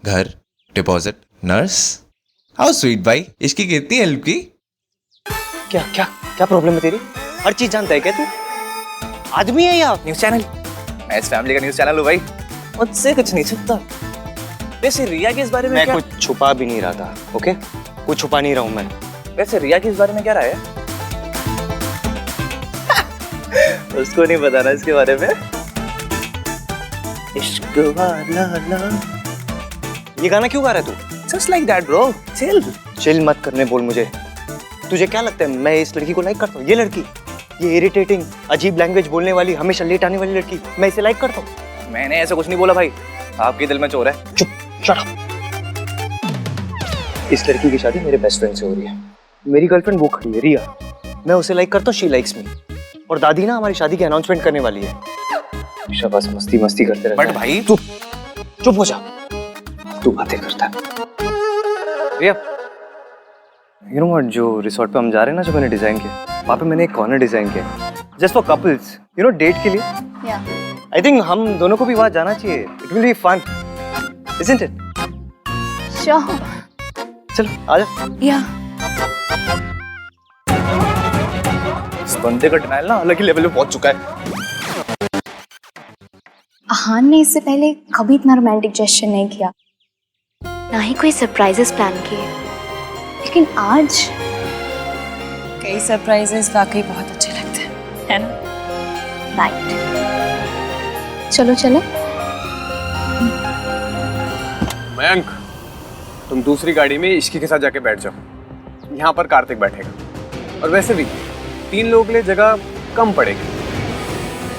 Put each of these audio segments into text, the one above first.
घर, deposit, nurse. How sweet भाई, इसकी कितनी हेल्प की। क्या क्या क्या प्रॉब्लम है तेरी? हर चीज जानता है क्या तू? आदमी है या न्यूज चैनल? मैं इस फैमिली का न्यूज चैनल हूँ भाई, मुझसे कुछ नहीं छुपता। वैसे रिया के इस बारे में मैं क्या? कुछ छुपा भी नहीं रहा था, ओके? कुछ छुपा नहीं रहा हूँ मैं। वैसे रिया के इस बारे में क्या राय है? उसको नहीं पता ना इसके बारे में। इश्क वाला ला। ये गाना क्यों गा रहा है तू? Just like that bro, chill. Chill मत करने बोल मुझे। तुझे क्या लगता है मैं इस लड़की को लाइक करता हूँ? ये लड़की, ये इरिटेटिंग, अजीब लैंग्वेज बोलने वाली, हमेशा लेट आने वाली लड़की, मैं इसे लाइक करता हूँ? मैंने ऐसा कुछ नहीं बोला भाई, आपके दिल में चोर है। चुप, शट अप। इस लड़की की शादी मेरे बेस्ट फ्रेंड से हो रही है। मेरी गर्लफ्रेंड वो खड़ी है रिया, मैं उसे लाइक करता हूँ, शी लाइक्स मी। और दादी ना हमारी शादी की अनाउंसमेंट करने वाली है। शाबाश, मस्ती मस्ती करते रहते हैं। बट भाई चुप चुप हो जा, तू बातें करता है। रिया, यू नो व्हाट, जो रिसोर्ट पे हम जा रहे हैं ना, जो मैंने डिजाइन किया, वहाँ पे मैंने एक कॉर्नर डिजाइन किया just for couples, you know, date के लिए। आई थिंक हम दोनों को भी वहाँ जाना चाहिए। It will be fun, isn't it? Sure. चलो आजा। या इस बंदे का डिनाइल ना अलग ही लेवल पे पहुंच चुका है। आहान ने इससे पहले कभी इतना रोमांटिक जेस्चर नहीं किया, ना ही कोई सरप्राइजेस प्लान किए, लेकिन आज कई सरप्राइजेस वाकई बहुत अच्छे लगते हैं, है ना? राइट। चलो चलो। मयंक, तुम दूसरी गाड़ी में इश्की के साथ जाके बैठ जाओ, यहाँ पर कार्तिक बैठेगा। और वैसे भी 3 लोगों के लिए जगह कम पड़ेगी,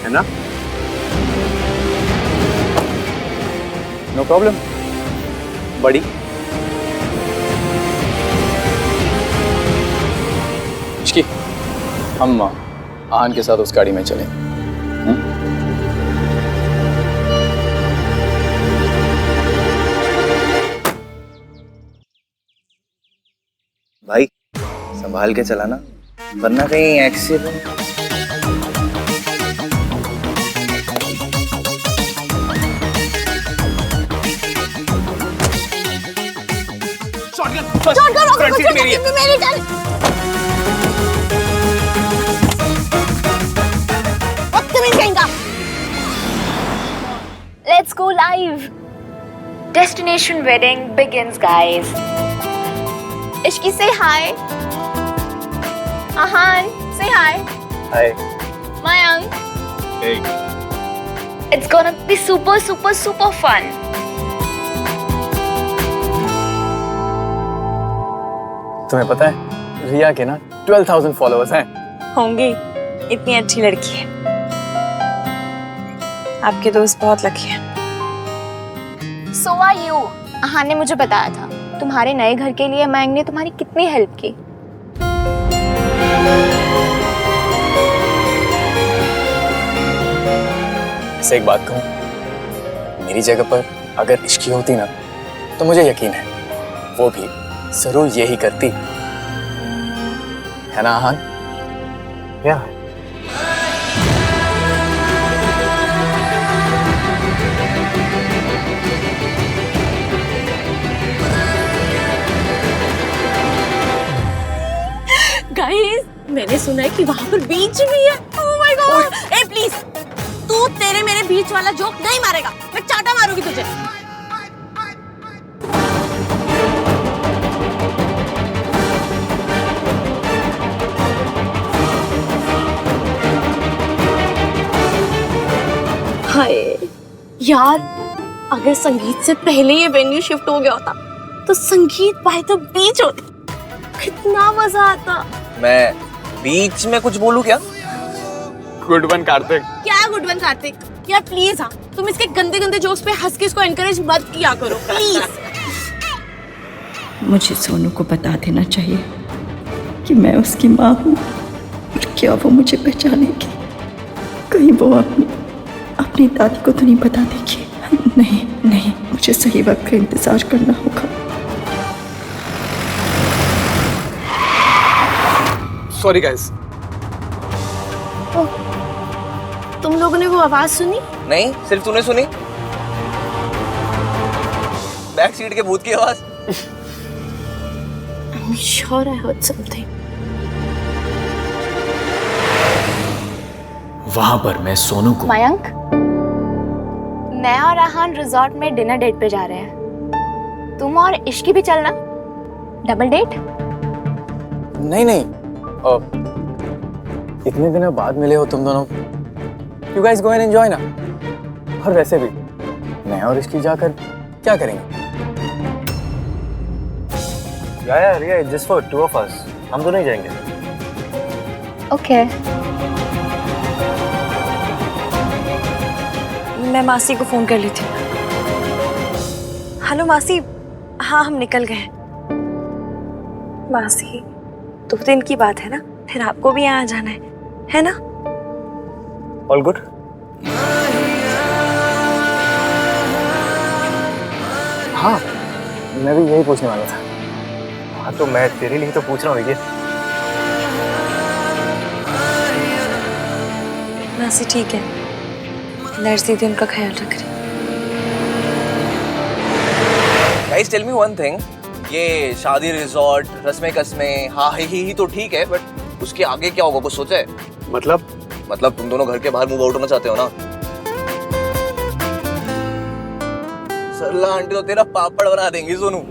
है ना? नो प्रॉब्लम बड़ी। इश्की, हम आहान के साथ उस गाड़ी में चलें। भाई संभाल के चलाना, वरना कहीं एक्सीडेंट। फ्रंट सीट मेरी है। Let's go live. Destination wedding begins, guys. Ishki, say hi. Ahan, say hi. Hi. Mayank. Hey. It's gonna be super, super, super fun. तुम्हें पता है रिया के ना 12,000 फॉलोअर्स हैं। होंगे, इतनी अच्छी लड़की है। आपके दोस्त बहुत लकी हैं। So are you. आहान ने मुझे बताया था तुम्हारे नए घर के लिए मयंक ने तुम्हारी कितनी हेल्प की। ऐसे एक बात कहूँ, मेरी जगह पर अगर इश्की होती ना, तो मुझे यकीन है वो भी जरूर यही करती, है ना आहान? या गाइस, मैंने सुना है कि वहाँ पर बीच भी है। Oh my God! A please, तू तेरे मेरे बीच वाला जोक नहीं मारेगा, मैं चाटा मारूंगी तुझे। हाय यार, अगर संगीत से पहले ये वेन्यू शिफ्ट हो गया होता तो संगीत बाय द बीच होता, कितना मजा आता। मैं बीच में कुछ बोलूं क्या? Good one Kartik. क्या गुड वन कार्तिक? यार प्लीज, हाँ, तुम इसके गंदे गंदे जोक्स पे हंस के इसको एनकरेज मत किया करो प्लीज। मुझे सोनू को बता देना चाहिए कि मैं उसकी माँ हूँ, और क्या वो मुझे पहचानेगी? कहीं वो अपनी दादी को तो नहीं बता देगी? नहीं नहीं, मुझे सही वक्त का इंतजार करना होगा। Sorry guys. तुम लोगों ने वो आवाज सुनी? नहीं, सिर्फ तूने सुनी। बैक सीट के भूत की आवाज। I'm sure I heard something. वहां पर मैं सोनू को मयंक, मैं और आहान रिजॉर्ट में डिनर डेट पे जा रहे हैं। तुम और इश्की भी चलना। Double date. नहीं नहीं, इतने दिनों बाद मिले हो तुम दोनों, you guys go and enjoy ना। और वैसे भी मैं और इसकी जाकर क्या करेंगे? या Riya, just for two of us, हम दोनों ही जाएंगे। ओके। मैं मासी को फोन कर लेती हूँ। हेलो मासी, हाँ हम निकल गए। मासी 2 दिन की बात है ना, फिर आपको भी यहाँ जाना है ना? All good. हाँ, मैं भी यही पूछने वाला था। हाँ तो मैं तेरे लिए तो पूछ रहा हूँ ये। मासी ठीक है, नर्स दीदी उनका ख्याल रख रही। Guys tell me one thing, ये शादी रिजॉर्ट रस्में कस्में हाँ ही तो ठीक है, बट उसके आगे क्या होगा कुछ सोचा है? मतलब तुम दोनों घर के बाहर मूव आउट होना चाहते हो ना? सरला आंटी तो तेरा पापड़ बना देंगी सोनू।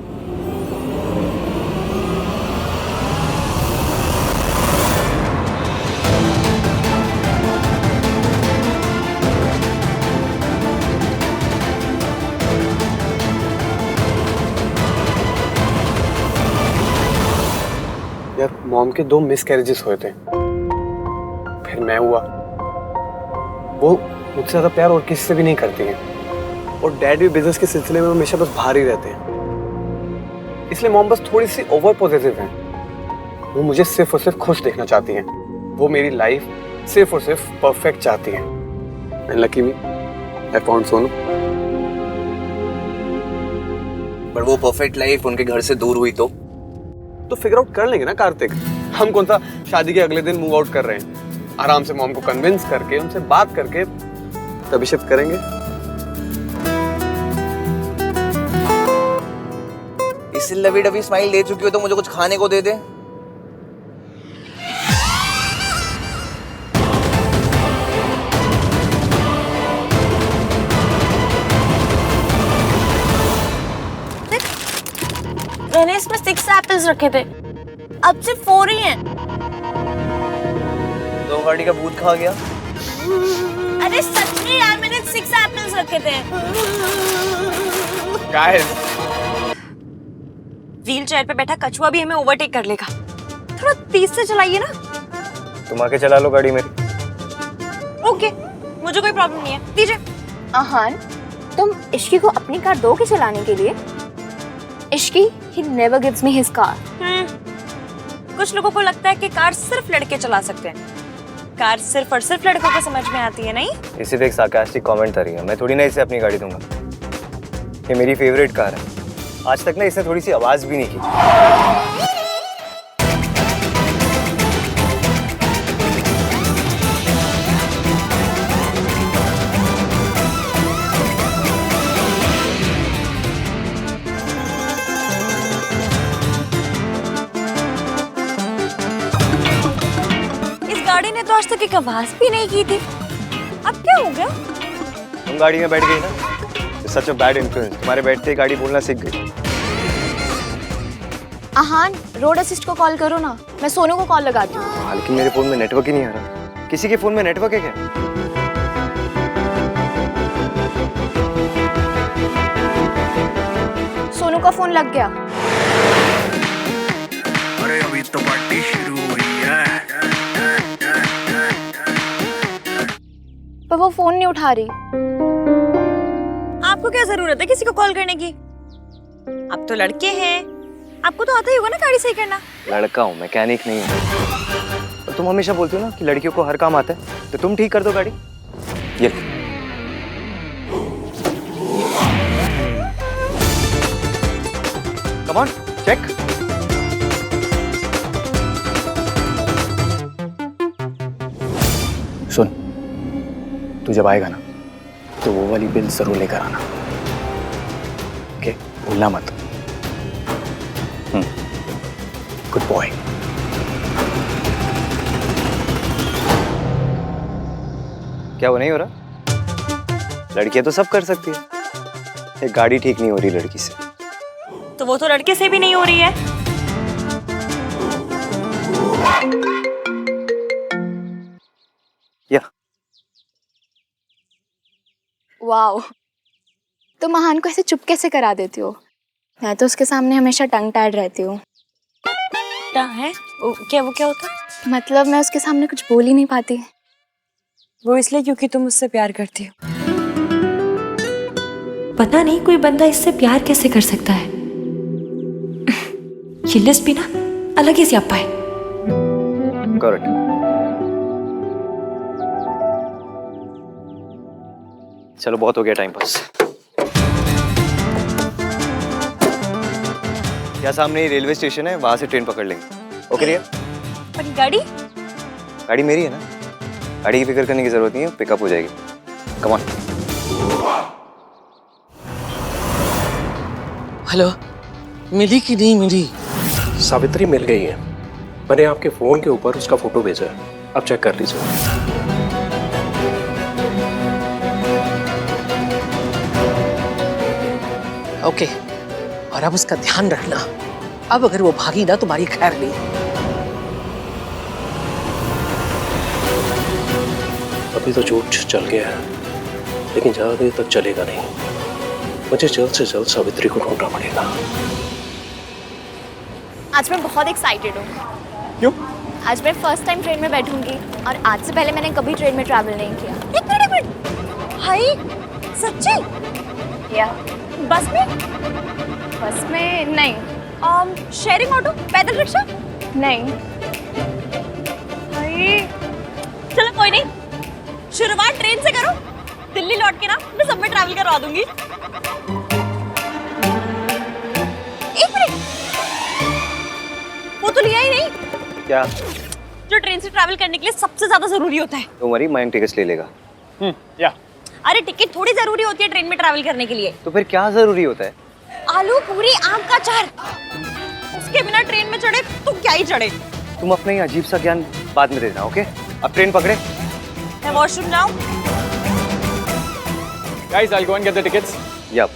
यार मॉम के 2 मिसकैरेजेस हुए थे, फिर मैं हुआ। वो मुझसे ज्यादा प्यार और किसी से भी नहीं करती हैं, और डैड भी बिजनेस के सिलसिले में हमेशा बस बाहर ही रहते हैं, इसलिए मॉम बस थोड़ी सी ओवर पॉजिटिव हैं। वो मुझे सिर्फ और सिर्फ खुश देखना चाहती हैं, वो मेरी लाइफ सिर्फ और सिर्फ परफेक्ट चाहती हैं। And lucky me, I found Sonu. But वो परफेक्ट लाइफ उनके घर से दूर हुई तो फिगर आउट कर लेंगे ना कार्तिक। हम कौन सा शादी के अगले दिन मूव आउट कर रहे हैं, आराम से मॉम को कन्विंस करके उनसे बात करके तभी शिफ्ट करेंगे। इसी लवी डबी स्माइल दे चुकी हो तो मुझे कुछ खाने को दे दे। मैंने इसमें 6 एप्पल्स रखे थे, अब सिर्फ 4 ही हैं। दो गाड़ी का भूत खा गया। अरे सच में यार, मैंने 6 एप्पल्स रखे थे। गाइस, व्हील चेयर पे बैठा कछुआ भी हमें ओवरटेक कर लेगा। थोड़ा तेज से चलाइए ना। तुम आके चला लो गाड़ी मेरी। ओके, मुझे कोई प्रॉब्लम नहीं है, दीजिए। आहान, तुम इश्की को अपनी कार दोगे चलाने के लिए? Ishki, he never gives me his car. कुछ लोगों को लगता है कि कार सिर्फ लड़के चला सकते हैं। कार सिर्फ और सिर्फ लड़कों को समझ में आती है, नहीं? ये सिर्फ एक सार्कास्टिक कमेंट था रिया, मैं थोड़ी ना इसे अपनी गाड़ी दूंगा। ये मेरी फेवरेट कार है, आज तक ना इसने थोड़ी सी आवाज भी नहीं की। गाड़ी ने तो आज तक एक आवाज भी नहीं की थी, अब क्या हो गया? तुम गाड़ी में बैठ गई ना, सच अ बैड इन्फ्लुएंस, तुम्हारे बैठते ही गाड़ी बोलना सीख गई। आहान, रोड असिस्ट को कॉल करो ना, मैं सोनू को कॉल लगाती हूँ। लेकिन मेरे फोन में नेटवर्क ही नहीं आ रहा। किसी के फोन में नेटवर्क है क्या? सोनू का फोन लग गया। अरे अभी तो पार्टी शुरू हुई है। पर वो फोन नहीं उठा रही। आपको क्या जरूरत है किसी को कॉल करने की? आप तो लड़के हैं, आपको तो आता ही होगा ना गाड़ी सही करना। लड़का हूँ, मैकेनिक नहीं हूँ। और तुम हमेशा बोलती हो ना कि लड़कियों को हर काम आता है, तो तुम ठीक कर दो गाड़ी। ये कम ऑन, चेक। सुन, तू जब आएगा ना तो वो वाली बिल जरूर लेकर आना, ओके? भूलना मत। Good boy. क्या वो नहीं हो रहा? लड़कियां तो सब कर सकती है, एक गाड़ी ठीक नहीं हो रही लड़की से। तो वो तो लड़के से भी नहीं हो रही है। या वाओ, तो महान को ऐसे चुप कैसे करा देती हो? मैं तो उसके सामने हमेशा टंग टाइड रहती हूँ। क्या है? वो क्या होता? मतलब मैं उसके सामने कुछ बोल ही नहीं पाती। वो इसलिए क्योंकि तुम उससे प्यार करती हो। पता नहीं कोई बंदा इससे प्यार कैसे कर सकता है। ये लिस्ट भी ना अलग ही स्यापा है। करेक्ट। चलो बहुत हो गया टाइम पास। क्या सामने ही रेलवे स्टेशन है, वहां से ट्रेन पकड़ लेंगे। ओके रिया? पर गाड़ी? गाड़ी मेरी है ना, गाड़ी की फिक्र करने की जरूरत नहीं है, पिकअप हो जाएगी। Come on. हेलो, मिली कि नहीं मिली? सावित्री मिल गई है। मैंने आपके फोन के ऊपर उसका फोटो भेजा है, आप चेक कर लीजिए। ओके, और अब उसका ध्यान रखना, अब अगर वो भागी ना तुम्हारी खैर नहीं। अभी तो झूठ चल गया है, लेकिन ज्यादा देर तक चलेगा नहीं। मुझे जल्द से जल्द सावित्री को ढूंढना पड़ेगा। आज मैं बहुत एक्साइटेड हूँ। क्यों? आज मैं फर्स्ट टाइम ट्रेन में बैठूंगी और आज से पहले मैंने कभी ट्रेन में ट्रैवल नहीं किया। एक मिनट। हाय, सच्ची? या बस में? बस में नहीं। शेयरिंग ऑटो, पैदल रिक्शा? नहीं। हाय, चलो कोई नहीं, शुरुआत ट्रेन से करो, दिल्ली लौट के ना मैं सब में ट्रैवल करवा दूंगी। एक मिनट, वो तो लिया ही नहीं। क्या? जो ट्रेन से ट्रैवल करने के लिए सबसे ज्यादा जरूरी होता है। तो मरी मयंक टिकट्स ले लेगा। या अरे टिकट थोड़ी जरूरी होती है ट्रेन में ट्रैवल करने के लिए। तो फिर क्या जरूरी होता है? आलू पूरी आम का अचार, उसके बिना ट्रेन में चढ़े तो क्या ही चढ़े। तुम अपना ही अजीब सा ज्ञान बाद में देना, ओके? अब ट्रेन पकड़े। मैं वॉशरूम जाऊं? Guys, I'll go and get the tickets. या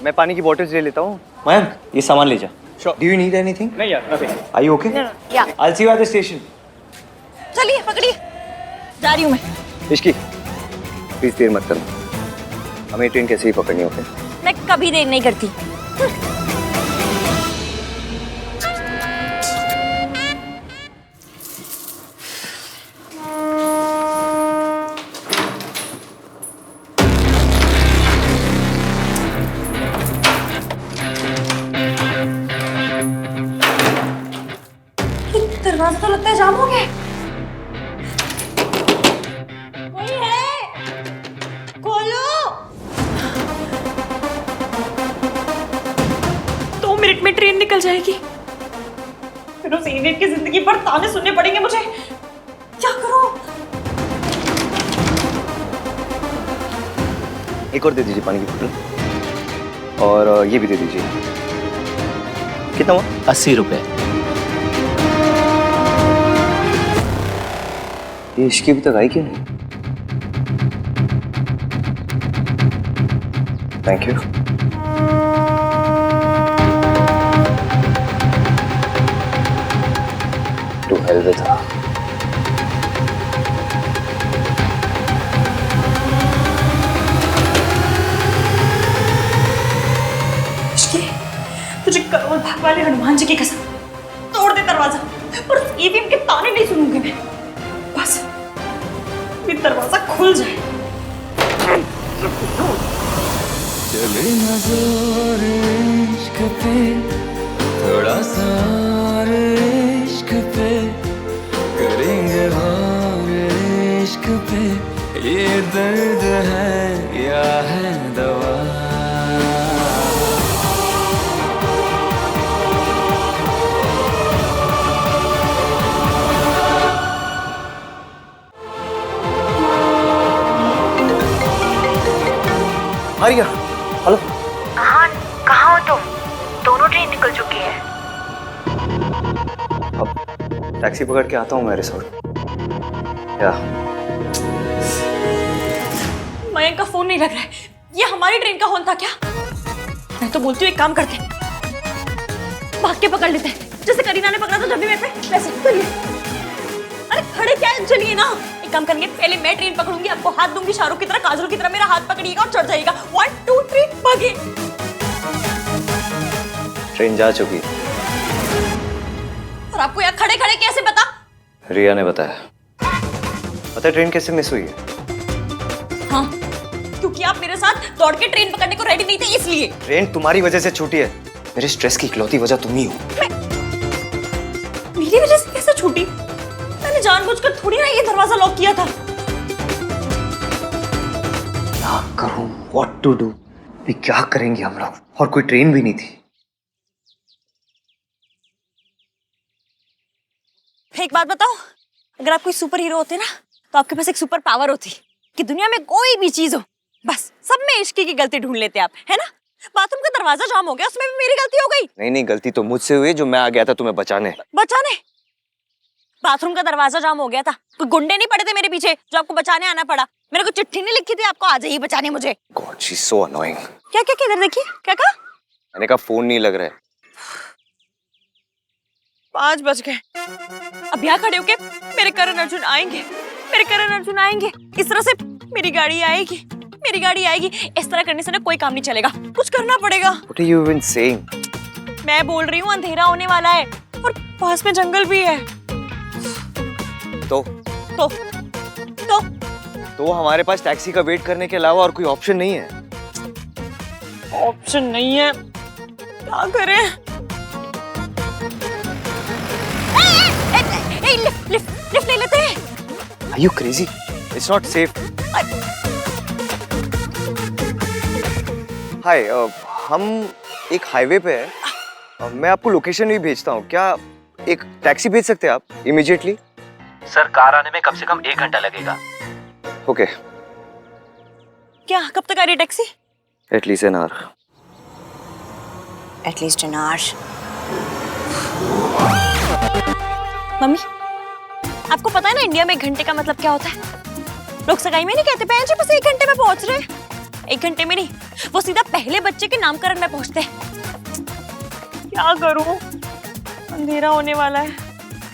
मैं पानी की बॉटल्स ले लेता हूँ। मयंक, ये सामान ले जा। Sure. Do you need anything? नहीं यार, nothing. Are you okay? या I'll see you at the station. चलिए पकड़िए, जा रही हूँ मैं। इश्की, प्लीज देर मत करना, हमें ट्रेन कैसे ही पकड़नी, ओके? मैं कभी देर नहीं करती। दरवाजा तो लगता है जाम हो गया। कोई है? खोलो। 2 मिनट में ट्रेन निकल जाएगी, फिर उस इडियट की जिंदगी पर ताने सुनने पड़ेंगे मुझे। क्या करूं? एक और दे दीजिए पानी की बोतल, और ये भी दे दीजिए। कितना हुआ? 80 रुपए। ये इश्की अभी तक आई क्यों नहीं? Thank you. To hell with her. तुझे करोड़ भाग वाले हनुमान जी की कसम, तोड़ दे दरवाजा, पर ईवीएम के ताने नहीं सुनूंगी मैं। बस ये दरवाजा खुल जाए। चले ना जोर इश्क पे, थोड़ा सा और इश्क पे, करेंगे और इश्क पे, ये दर्द है या है दवा। आर्या, हेलो। हाँ निकल चुकी है। अब टैक्सी पकड़ के आता हूँ मैं रिसोर्ट। क्या मयंक का फोन नहीं लग रहा है। ये हमारी ट्रेन का फोन था क्या? मैं तो बोलती हूँ एक काम करते हैं, भाग के पकड़ लेते हैं, जैसे करीना ने पकड़ा था जब भी मेरे पे, वैसे चलिए। अरे खड़े क्या है, चलिए ना। एक काम करेंगे, पहले मैं ट्रेन पकड़ूंगी, आपको हाथ दूंगी, शाहरुख की तरह, काजल की तरह मेरा हाथ पकड़िएगा और चढ़ जाइएगा। 1 2 3 भागे। ट्रेन जा चुकी है। और आपको यहाँ खड़े खड़े कैसे पता? रिया ने बताया। पता है ट्रेन कैसे मिस हुई है? हाँ, क्योंकि आप मेरे साथ दौड़ के ट्रेन पकड़ने को रेडी नहीं थे इसलिए। ट्रेन तुम्हारी वजह से छूटी है। मेरे स्ट्रेस की इकलौती वजह तुम ही हो। मेरी वजह से कैसे छूटी? मैंने जानबूझकर थोड़ी ना ये दरवाजा लॉक किया था। क्या करूं? What to do? भी क्या करेंगे हम लोग? और कोई ट्रेन भी नहीं थी। एक बात बताओ, अगर आप कोई सुपर हीरो होते ना, तो आपके पास एक सुपर पावर होती कि दुनिया में कोई भी चीज हो, बस सब में इश्की की गलती ढूंढ लेते आप, है ना? बाथरूम का दरवाजा जाम हो गया, उसमें भी मेरी गलती हो गई। नहीं, गलती तो मुझसे हुई, जो मैं आ गया था तुम्हें बचाने। बचाने? बाथरूम का दरवाजा जाम हो गया था, कोई गुंडे नहीं पड़े थे मेरे पीछे जो आपको बचाने आना पड़ा। मेरे को चिट्ठी नहीं लिखी थी आपको आ जाइए बचाने मुझे। God, she's so annoying. क्या क्या इधर देखिए, क्या कहा? मैंने कहा फोन नहीं लग रहा है। 5 बज गए। अब यहाँ खड़े होके मेरे करण अर्जुन आएंगे, मेरे करण अर्जुन आएंगे, इस तरह से मेरी गाड़ी आएगी, मेरी गाड़ी आएगी। इस तरह करने से ना कोई काम नहीं चलेगा, कुछ करना पड़ेगा। What are you even saying? मैं बोल रही हूँ अंधेरा होने वाला है और पास में जंगल भी है। तो हमारे पास टैक्सी का वेट करने के अलावा और कोई ऑप्शन नहीं है। ऑप्शन नहीं है, क्या करें? लिफ्ट ले लेते हैं। Are you crazy? It's not safe. हाय, हम एक हाईवे पे है। मैं आपको लोकेशन भी भेजता हूँ। क्या एक टैक्सी भेज सकते हैं आप इमीडिएटली? सर कार आने में कम से कम 1 घंटा लगेगा। ओके। क्या कब तक आ रही taxi? At least an hour. At least an hour. Mummy, आपको पता है ना इंडिया में 1 घंटे का मतलब क्या होता है? लोग सगाई में नहीं कहते बहन जी बस 1 घंटे में पहुंच रहे। 1 घंटे में नहीं, वो सीधा पहले बच्चे के नामकरण में पहुंचते हैं। क्या करूं? अंधेरा होने वाला है,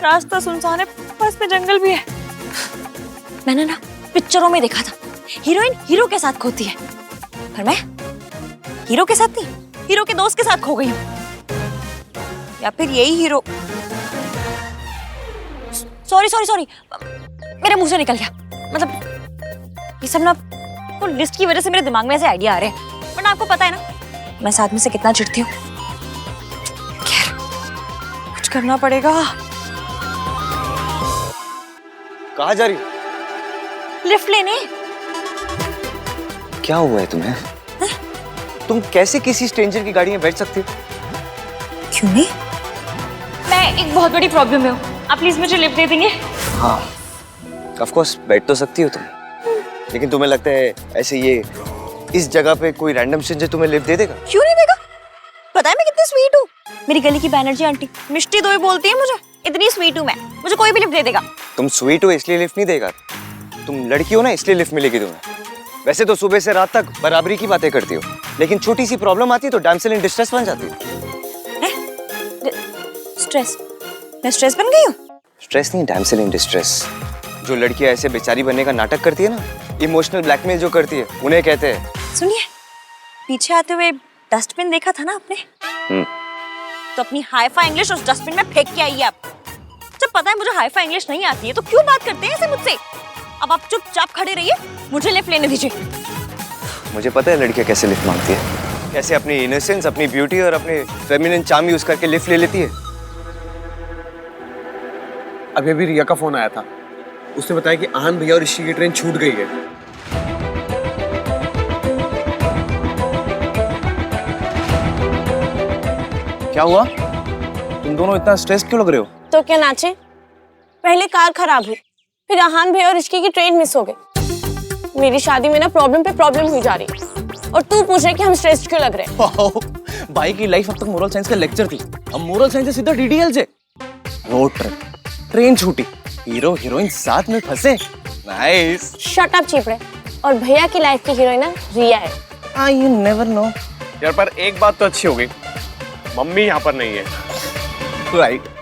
रास्ता सुनसान है, पास में जंगल भी है। मैंने ना पिक्चरों में देखा था, हीरोइन हीरो के साथ खोती है, पर मैं हीरो के साथ नहीं, हीरो के दोस्त के साथ खो गई हूँ। या फिर यही हीरो। सॉरी, मेरे मुंह से निकल गया। मतलब ये सब ना वो लिस्ट की वजह से मेरे दिमाग में ऐसे आइडिया आ रहे हैं, वरना आपको पता है ना मैं इस आदमी से कितना चिढ़ती हूँ। खैर कुछ करना पड़ेगा। कहाँ जा रही हो? लिफ्ट लेने। क्या हुआ है तुम्हें? तुम कैसे किसी स्ट्रेंजर की गाड़ी में बैठ सकती हो? क्यों नहीं? मैं एक बहुत बड़ी प्रॉब्लम में हूँ, आप प्लीज मुझे लिफ्ट दे देंगे? हाँ, ऑफ कोर्स बैठ तो सकती हो तुम, लेकिन तुम्हें लगता है ऐसे ये इस जगह पे कोई रैंडम स्ट्रेंजर तुम्हें लिफ्ट दे देगा? क्यों नहीं देगा? पता है मैं कितनी स्वीट हूँ। मेरी गली की बैनर्जी आंटी मिष्टी दोई बोलती है मुझे, इतनी स्वीट हूँ मैं, मुझे कोई भी लिफ्ट दे देगा। तुम स्वीट हो इसलिए लिफ्ट नहीं देगा, तुम लड़की हो ना इसलिए लिफ्ट मिलेगी तुम्हें। वैसे तो सुबह से रात तक बराबरी की बातें करती हो, लेकिन छोटी सी प्रॉब्लम आती है तो डैमसेल इन डिस्ट्रेस बन जाती हो। स्ट्रेस? मैं स्ट्रेस बन गई हूँ? स्ट्रेस नहीं, डैमसेल इन डिस्ट्रेस। जो लड़कियां ऐसे बेचारी बनने का नाटक करती है ना, इमोशनल ब्लैकमेल जो करती है, उन्हें कहते हैं। सुनिए, पीछे आते हुए डस्टबिन देखा था ना आपने? तो अपनी हाई-फाई इंग्लिश उस डस्टबिन में फेंक के आइए आप। जब पता है मुझे हाई-फाई इंग्लिश नहीं आती है तो क्यों बात करते हैं ऐसे मुझसे? अब आप चुपचाप खड़े रहिए, मुझे लिफ्ट लेने दीजिए। मुझे पता है लड़कियां कैसे लिफ्ट मांगती है, कैसे अपनी इनोसेंस, अपनी ब्यूटी और अपने फेमिनिन चार्म यूज करके लिफ्ट ले लेती है। अभी अभी रिया का फोन आया था, उसने बताया कि आहान भैया और ऋषि की ट्रेन छूट गई है। क्या हुआ? तुम दोनों इतना स्ट्रेस क्यों लग रहे हो? तो क्या नाचे? पहले कार खराब हुई, फिर आहान भैया और ऋषि की ट्रेन मिस हो गई। मेरी शादी में ना प्रॉब्लम पे प्रॉब्लम हुई जा रही, और तू पूछ रहे कि हम स्ट्रेस क्यों लग रहे हैं। भाई की लाइफ अब तक मोरल साइंस का लेक्चर थी, अब मोरल साइंस से सीधा डीडीएल से रोड ट्रिप, ट्रेन छूटी, हीरो हीरोइन साथ में फंसे। नाइस। शट अप चीपड़े। और भैया की लाइफ की हीरोइन ना रिया है। हाँ, यू नेवर नो। यार पर एक बात तो अच्छी हो गई, मम्मी यहाँ पर नहीं है। राइट।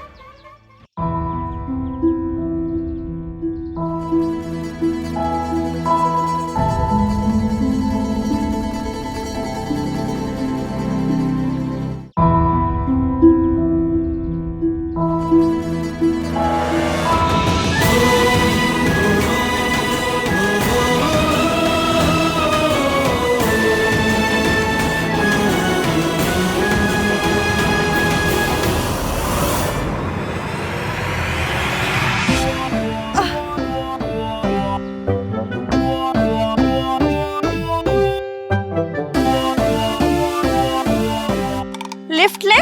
लिफ्ट ले।